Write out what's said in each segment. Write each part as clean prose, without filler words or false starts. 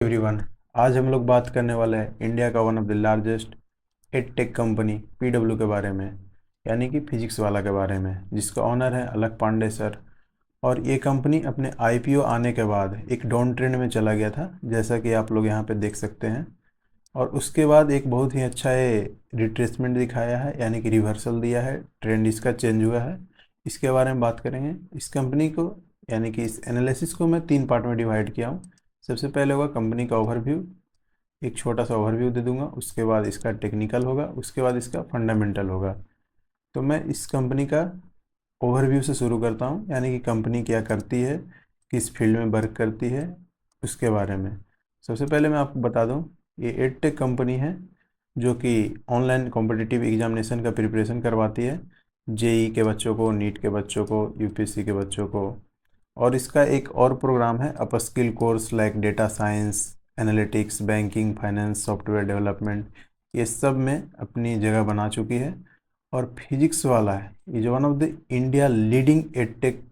Everyone, आज हम लोग बात करने वाले हैं इंडिया का one of the largest edtech company PW के बारे में, यानी कि फिजिक्स वाला के बारे में, जिसका ऑनर है अलक पांडे सर। और ये कंपनी अपने आईपीओ आने के बाद एक डाउन ट्रेंड में चला गया था, जैसा कि आप लोग यहाँ पे देख सकते हैं। और उसके बाद एक बहुत ही अच्छा ये रिट्रेसमेंट दिखाया है, यानी कि रिवर्सल दिया है, ट्रेंड इसका चेंज हुआ है। इसके बारे में बात करेंगे। इस कंपनी को, यानी कि इस एनालिसिस को मैं 3 पार्ट में डिवाइड किया हूँ। सबसे पहले होगा कंपनी का ओवरव्यू, एक छोटा सा ओवरव्यू दे दूंगा। उसके बाद इसका टेक्निकल होगा, उसके बाद इसका फंडामेंटल होगा। तो मैं इस कंपनी का ओवरव्यू से शुरू करता हूँ, यानी कि कंपनी क्या करती है, किस फील्ड में वर्क करती है, उसके बारे में। सबसे पहले मैं आपको बता दूँ, ये एडटेक कंपनी है जो कि ऑनलाइन कॉम्पिटिटिव एग्जामिनेशन का प्रिपरेशन करवाती है, जेई के बच्चों को, नीट के बच्चों को, यूपीएससी के बच्चों को। और इसका एक और प्रोग्राम है upskill course like data science, analytics, banking, finance, software development. ये सब में अपनी जगह बना चुकी है। और फिजिक्स वाला है, ये जो one of the India leading edtech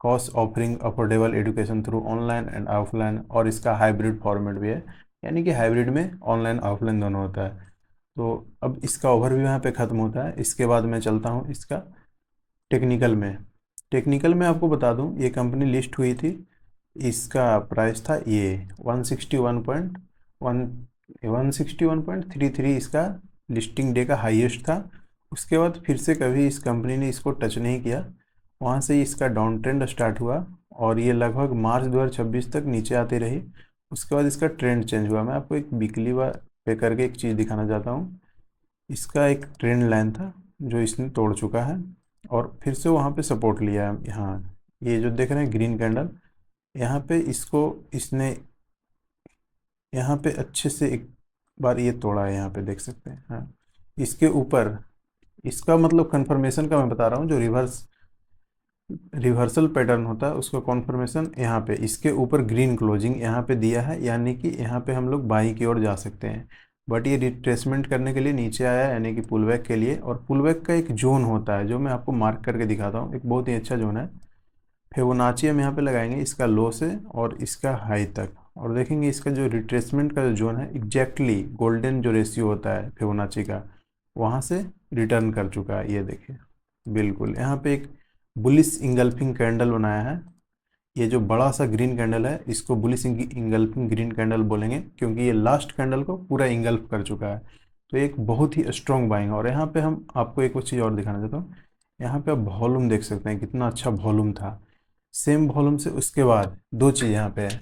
cost offering affordable education through online and offline. और इसका हाइब्रिड फॉर्मेट भी है, यानी कि हाइब्रिड में ऑनलाइन ऑफलाइन दोनों होता है। तो अब इसका ओवरव्यू यहाँ पे ख़त्म होता है। इसके बाद मैं चलता हूँ इसका टेक्निकल में। टेक्निकल में आपको बता दूं, ये कंपनी लिस्ट हुई थी, इसका प्राइस था ये 161.33 इसका लिस्टिंग डे का हाईएस्ट था। उसके बाद फिर से कभी इस कंपनी ने इसको टच नहीं किया, वहाँ से ही इसका डाउन ट्रेंड स्टार्ट हुआ और ये लगभग मार्च 2026 तक नीचे आती रही। उसके बाद इसका ट्रेंड चेंज हुआ। मैं आपको एक वीकली पे करके एक चीज़ दिखाना चाहता हूँ। इसका एक ट्रेंड लाइन था जो इसने तोड़ चुका है और फिर से वहाँ पे सपोर्ट लिया है। यहाँ ये जो देख रहे हैं ग्रीन कैंडल, यहाँ पे इसको इसने यहाँ पे अच्छे से एक बार ये तोड़ा है, यहाँ पे देख सकते हैं। हाँ, इसके ऊपर इसका मतलब कंफर्मेशन का मैं बता रहा हूँ, जो रिवर्सल पैटर्न होता है उसका कॉन्फर्मेशन यहाँ पे इसके ऊपर ग्रीन क्लोजिंग यहाँ पे दिया है, यानी कि यहाँ पे हम लोग बाई की ओर जा सकते हैं। बट ये रिट्रेसमेंट करने के लिए नीचे आया है, यानी कि पुल बैक के लिए। और पुल बैक का एक जोन होता है जो मैं आपको मार्क करके दिखाता हूँ, एक बहुत ही अच्छा जोन है। फिबोनाची हम यहाँ पे लगाएंगे इसका लो से और इसका हाई तक, और देखेंगे इसका जो रिट्रेसमेंट का जो जोन है एग्जैक्टली गोल्डन जो रेशियो होता है फिबोनाची का, वहाँ से रिटर्न कर चुका है। ये देखिए, बिल्कुल यहाँ पे एक बुलिश इंगल्फिंग कैंडल बनाया है। ये जो बड़ा सा ग्रीन कैंडल है इसको बुलिश इंगल्फिंग ग्रीन कैंडल बोलेंगे, क्योंकि ये लास्ट कैंडल को पूरा इंगल्फ कर चुका है। तो एक बहुत ही स्ट्रॉन्ग बाइंग। और यहाँ पे हम आपको एक चीज़ और दिखाना चाहता हूँ। यहाँ पे आप वॉल्यूम देख सकते हैं, कितना अच्छा वॉल्यूम था। सेम वॉल्यूम से उसके बाद दो चीज़ यहाँ पे है।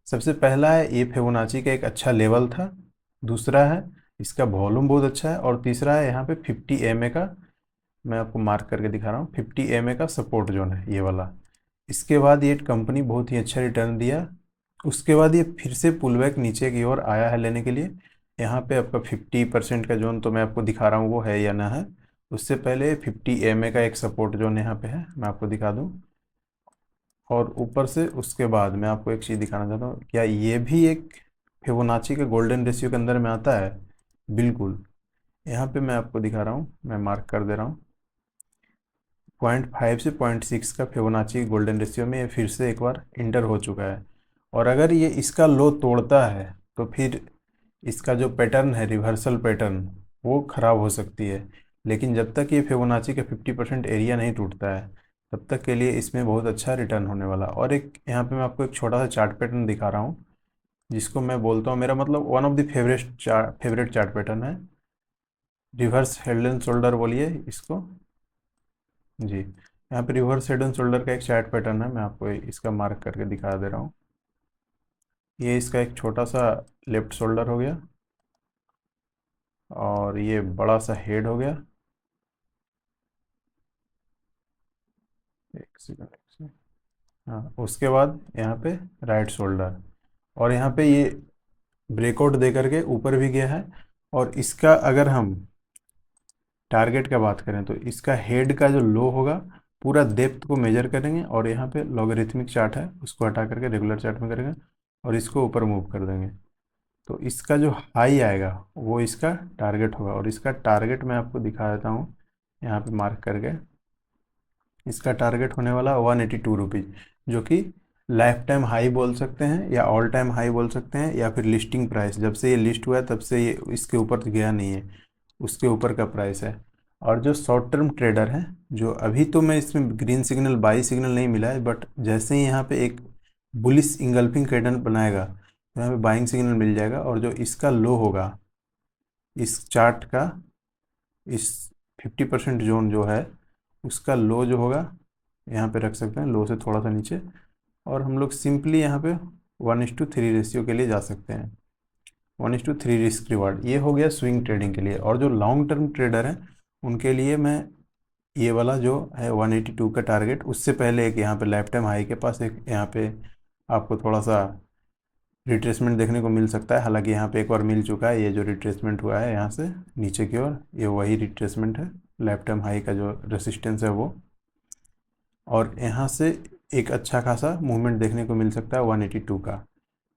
सबसे पहला है ये फिबोनाची का एक अच्छा लेवल था, दूसरा है इसका वॉल्यूम बहुत अच्छा है, और तीसरा है यहाँ पे 50 MA का, मैं आपको मार्क करके दिखा रहा हूँ, 50 MA का सपोर्ट जोन है ये वाला। इसके बाद ये कंपनी बहुत ही अच्छा रिटर्न दिया। उसके बाद ये फिर से पुल बैक नीचे की ओर आया है लेने के लिए। यहाँ पे आपका 50% का जोन तो मैं आपको दिखा रहा हूँ वो है या ना है। उससे पहले 50 MA का एक सपोर्ट जोन यहाँ पे है, मैं आपको दिखा दूँ। और ऊपर से उसके बाद मैं आपको एक चीज़ दिखाना चाहता हूँ, क्या ये भी एक फिबोनाची के गोल्डन रेशियो के अंदर में आता है? बिल्कुल। यहाँ पे मैं आपको दिखा रहा हूँ, मैं मार्क कर दे रहा हूँ। 0.5 से 0.6 का फिबोनाची गोल्डन रेशियो में ये फिर से एक बार इंटर हो चुका है। और अगर ये इसका लो तोड़ता है तो फिर इसका जो पैटर्न है, रिवर्सल पैटर्न, वो ख़राब हो सकती है। लेकिन जब तक ये फिबोनाची का 50% एरिया नहीं टूटता है, तब तक के लिए इसमें बहुत अच्छा रिटर्न होने वाला। और एक यहाँ पे मैं आपको एक छोटा सा चार्ट पैटर्न दिखा रहा हूँ, जिसको मैं बोलता हूँ, मेरा मतलब one of the favourite chart pattern है। रिवर्स हेड एंड शोल्डर बोलिए इसको जी। यहाँ पे रिवर्स हेड एंड शोल्डर का एक चार्ट पैटर्न है, मैं आपको इसका मार्क करके दिखा दे रहा हूँ। ये इसका एक छोटा सा लेफ्ट शोल्डर हो गया, और ये बड़ा सा हेड हो गया। एक सेकंड। हाँ, उसके बाद यहाँ पे राइट शोल्डर, और यहाँ पे ये ब्रेकआउट दे करके ऊपर भी गया है। और इसका अगर हम टारगेट का बात करें तो इसका हेड का जो लो होगा, पूरा डेप्थ को मेजर करेंगे, और यहाँ पे लॉगरिथमिक चार्ट है उसको हटा करके रेगुलर चार्ट में करेंगे और इसको ऊपर मूव कर देंगे। तो इसका जो हाई आएगा वो इसका टारगेट होगा, और इसका टारगेट मैं आपको दिखा देता हूँ यहाँ पे मार्क करके। इसका टारगेट होने वाला 182 रुपीज़, जो कि लाइफ टाइम हाई बोल सकते हैं या ऑल टाइम हाई बोल सकते हैं या फिर लिस्टिंग प्राइस, जब से ये लिस्ट हुआ है तब से ये इसके ऊपर तो गया नहीं है, उसके ऊपर का प्राइस है। और जो शॉर्ट टर्म ट्रेडर हैं, जो अभी तो मैं इसमें ग्रीन सिग्नल बाई सिग्नल नहीं मिला है, बट जैसे ही यहाँ पे एक बुलिश इंगल्फिंग कैंडल बनाएगा तो यहाँ पे बाइंग सिग्नल मिल जाएगा। और जो इसका लो होगा इस चार्ट का, इस 50% जोन जो है उसका लो जो होगा यहाँ पे रख सकते हैं, लो से थोड़ा सा नीचे। और हम लोग सिंपली यहाँ पे 1:3 रेशियो के लिए जा सकते हैं। 1:3 रिस्क रिवार्ड, ये हो गया स्विंग ट्रेडिंग के लिए। और जो लॉन्ग टर्म ट्रेडर हैं उनके लिए मैं ये वाला जो है 182 का टारगेट, उससे पहले एक यहाँ पे लाइफ टाइम हाई के पास एक यहाँ पे आपको थोड़ा सा रिट्रेसमेंट देखने को मिल सकता है। हालांकि यहाँ पे एक बार मिल चुका है, ये जो रिट्रेसमेंट हुआ है यहाँ से नीचे की ओर, ये वही रिट्रेसमेंट है, लाइफ टाइम हाई का जो रेसिस्टेंस है वो। और यहाँ से एक अच्छा खासा मूवमेंट देखने को मिल सकता है 182 का,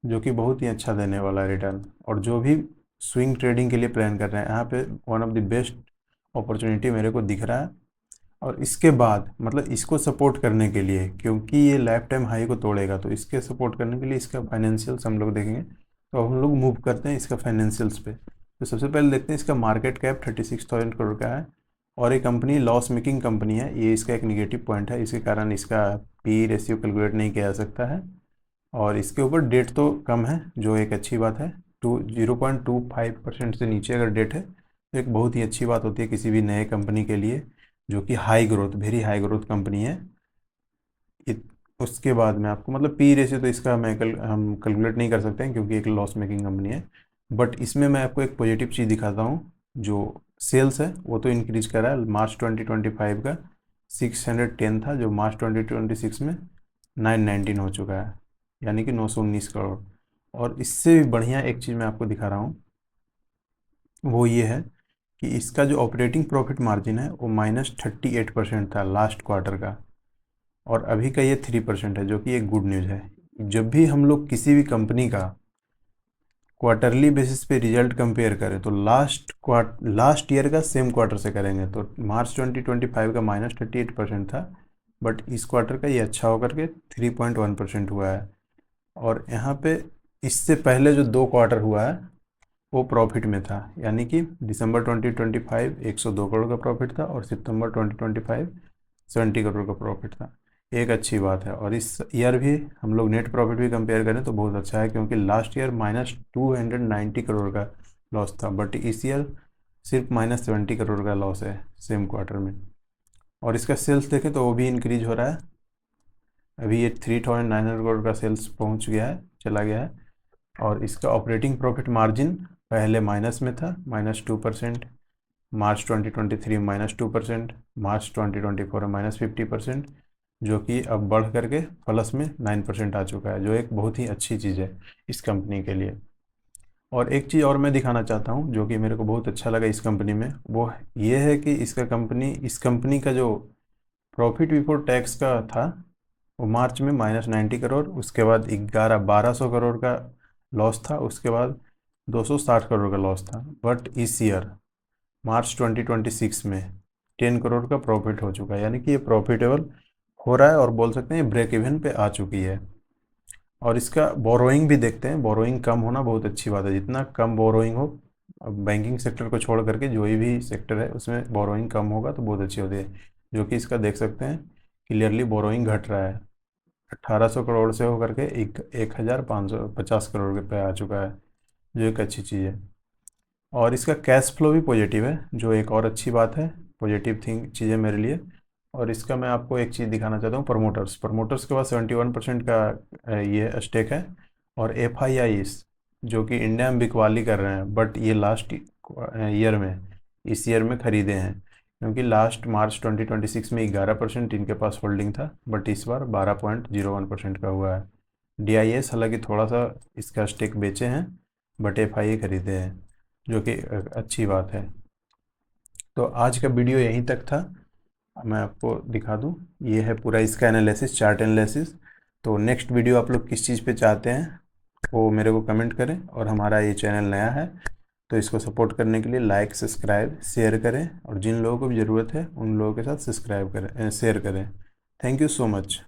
जो कि बहुत ही अच्छा देने वाला है रिटर्न। और जो भी स्विंग ट्रेडिंग के लिए प्लान कर रहे हैं, यहाँ पे one of the best opportunity मेरे को दिख रहा है। और इसके बाद मतलब इसको सपोर्ट करने के लिए, क्योंकि ये लाइफ टाइम हाई को तोड़ेगा, तो इसके सपोर्ट करने के लिए इसका फाइनेंशियल्स हम लोग देखेंगे। तो अब हम लोग मूव करते हैं इसका फाइनेंशियल्स पे। तो सबसे पहले देखते हैं इसका मार्केट कैप 36,000 करोड़ का है और ये कंपनी लॉस मेकिंग कंपनी है। ये इसका एक निगेटिव पॉइंट है, इसके कारण इसका पी रेशियो कैलकुलेट नहीं किया जा सकता है। और इसके ऊपर डेट तो कम है, जो एक अच्छी बात है। 0.25% से नीचे अगर डेट है तो एक बहुत ही अच्छी बात होती है किसी भी नए कंपनी के लिए, जो कि high growth, very high growth company है। उसके बाद में आपको मतलब पी रेशियो तो इसका हम कैलकुलेट नहीं कर सकते हैं क्योंकि एक लॉस मेकिंग कंपनी है। बट इसमें मैं आपको एक पॉजिटिव चीज़ दिखाता हूँ। जो सेल्स है वो तो इंक्रीज कर रहा है। मार्च 2025 का 610 था, जो मार्च 2026 में 919 हो चुका है, यानी कि 919 करोड़। और इससे भी बढ़िया एक चीज़ मैं आपको दिखा रहा हूँ, वो ये है कि इसका जो ऑपरेटिंग प्रॉफिट मार्जिन है वो -38% था लास्ट क्वार्टर का, और अभी का ये 3% है, जो कि एक गुड न्यूज़ है। जब भी हम लोग किसी भी कंपनी का क्वार्टरली बेसिस पे रिजल्ट कंपेयर करें तो लास्ट ईयर का सेम क्वार्टर से करेंगे, तो मार्च 2025 का -38% था, बट इस क्वार्टर का ये अच्छा होकर के 3.1% हुआ है। और यहाँ पे इससे पहले जो 2 क्वार्टर हुआ है वो प्रॉफिट में था, यानी कि दिसंबर 2025 102 करोड़ का प्रॉफिट था और सितंबर 2025 70 करोड़ का प्रॉफिट था। एक अच्छी बात है। और इस ईयर भी हम लोग नेट प्रॉफिट भी कंपेयर करें तो बहुत अच्छा है, क्योंकि लास्ट ईयर -290 करोड़ का लॉस था, बट इस ईयर सिर्फ -70 करोड़ का लॉस है सेम क्वार्टर में। और इसका सेल्स देखें तो वो भी इंक्रीज हो रहा है। अभी ये 3,900 करोड़ का सेल्स पहुंच गया है, चला गया है। और इसका ऑपरेटिंग प्रॉफिट मार्जिन पहले माइनस में था, -2%, मार्च 2023 -2%, मार्च 2024 में -50%, जो कि अब बढ़ करके प्लस में 9% आ चुका है, जो एक बहुत ही अच्छी चीज़ है इस कंपनी के लिए। और एक चीज़ और मैं दिखाना चाहता हूँ जो कि मेरे को बहुत अच्छा लगा इस कंपनी में, वो ये है कि इस कंपनी का जो प्रॉफिट बिफोर टैक्स का था वो मार्च में -90 करोड़, उसके बाद 1200 करोड़ का लॉस था, उसके बाद 260 करोड़ का लॉस था। बट इस ईयर मार्च 2026 में 10 करोड़ का प्रॉफिट हो चुका है, यानी कि ये प्रॉफिटेबल हो रहा है और बोल सकते हैं ब्रेक इवन पे आ चुकी है। और इसका बोरोइंग भी देखते हैं, बोरोइंग कम होना बहुत अच्छी बात है। जितना कम बोरोइंग हो, अब बैंकिंग सेक्टर को छोड़ करके जो भी सेक्टर है उसमें बोरोइंग कम होगा तो बहुत अच्छी होती है, जो कि इसका देख सकते हैं क्लियरली बोरोइंग घट रहा है। 1800 करोड़ से होकर के 1550 करोड़ पे आ चुका है, जो एक अच्छी चीज़ है। और इसका कैश फ्लो भी पॉजिटिव है, जो एक और अच्छी बात है, पॉजिटिव थिंग चीज़ है मेरे लिए। और इसका मैं आपको एक चीज़ दिखाना चाहता हूँ, प्रमोटर्स के पास 71% का ये स्टेक है। और एफ जो कि इंडिया में बिकवाली कर रहे हैं, बट ये लास्ट ईयर में इस ईयर में ख़रीदे हैं, क्योंकि लास्ट मार्च 2026 में 11% इनके पास होल्डिंग था, बट इस बार 12.01% का हुआ है। हालांकि थोड़ा सा इसका स्टेक बेचे हैं, बट एफ खरीदे हैं, जो कि अच्छी बात है। तो आज का वीडियो यहीं तक था। मैं आपको दिखा दूं, ये है पूरा इसका एनालिसिस, चार्ट एनालिसिस। तो नेक्स्ट वीडियो आप लोग किस चीज़ पे चाहते हैं वो मेरे को कमेंट करें। और हमारा ये चैनल नया है तो इसको सपोर्ट करने के लिए लाइक, सब्सक्राइब, शेयर करें, और जिन लोगों को भी ज़रूरत है उन लोगों के साथ सब्सक्राइब करें, शेयर करें। Thank you so much.